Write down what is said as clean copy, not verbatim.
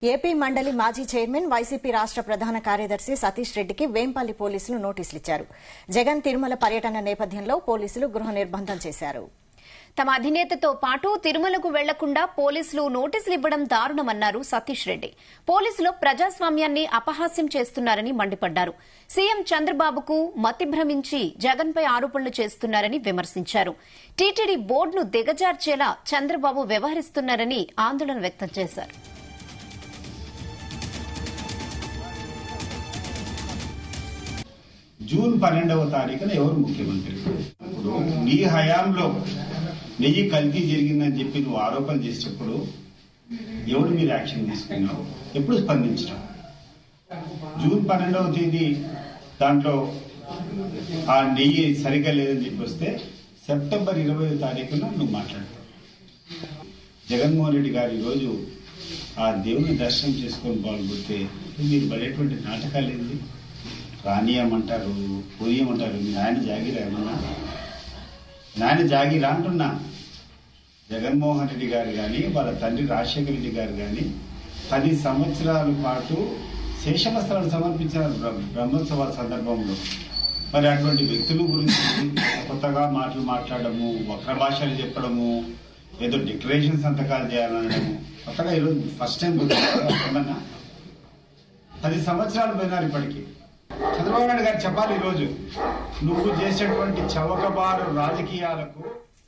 AP మండలి మాజీ chairman YCP రాష్ట్ర ప్రధాన కార్యదర్శి సతీష్ రెడ్డికి వేంపల్లి పోలీసులు నోటీసులిచ్చారు. జగన్ తిరుమల పర్యటన నేపథ్యంలో పోలీసులు గృహ నిర్బంధం చేశారు. తమ అధినేతతో పాటు తిరుమలకు వెళ్లకుండా పోలీసులు నోటీసులు ఇవ్వడం దారుణమన్నారు సతీష్ రెడ్డి. పోలీసులు ప్రజాస్వామ్యాన్ని అపహాస్యం చేస్తున్నారని మండిపడ్డారు. సీఎం చంద్రబాబుకు మతి భ్రమించి జగన్పై ఆరోపణలు చేస్తున్నారని విమర్శించారు. టీటీడీ బోర్డును దిగజార్చేలా చంద్రబాబు వ్యవహరిస్తున్నారని ఆందోళన వ్యక్తం చేశారు. జూన్ 12వ తారీఖున ఎవరు ముఖ్యమంత్రి? ఇప్పుడు నీ హయాంలో నెయ్యి కల్తీ జరిగిందని చెప్పి నువ్వు ఆరోపణ చేసేటప్పుడు ఎవరు మీరు యాక్షన్ తీసుకున్నావు? ఎప్పుడు స్పందించడం? జూన్ 12వ తేదీ దాంట్లో ఆ నెయ్యి సరిగ్గా లేదని చెప్పి వస్తే సెప్టెంబర్ 20వ తారీఖున నువ్వు మాట్లాడతావు. జగన్మోహన్ రెడ్డి గారు ఈరోజు ఆ దేవుని దర్శనం చేసుకొని పాల్గొడితే మీరు పడేటువంటి నాటకాలు ఏంది? రానియమంటారు, పోయమంటారు. నాయన జాగిరా ఏమన్నా? నాయన జాగిరా అంటున్నా. జగన్మోహన్ రెడ్డి గారు కానీ వాళ్ళ తండ్రి రాజశేఖర రెడ్డి గారు కానీ 10 సంవత్సరాల పాటు శేషవస్త్రాలు సమర్పించారు బ్రహ్మోత్సవాల సందర్భంలో. మరి అటువంటి వ్యక్తుల గురించి కొత్తగా మాటలు మాట్లాడము, వక్ర భాషలు చెప్పడము, ఏదో డిక్లరేషన్ సంతకాలు చేయాలనడము కొత్తగా ఈరోజు ఫస్ట్ టైం ఏమన్నా? 10 సంవత్సరాలు పోయినారు ఇప్పటికీ. చంద్రబాబు నాయుడు గారు చెప్పాలి ఈరోజు నువ్వు చేసేటువంటి చవకబారు రాజకీయాలకు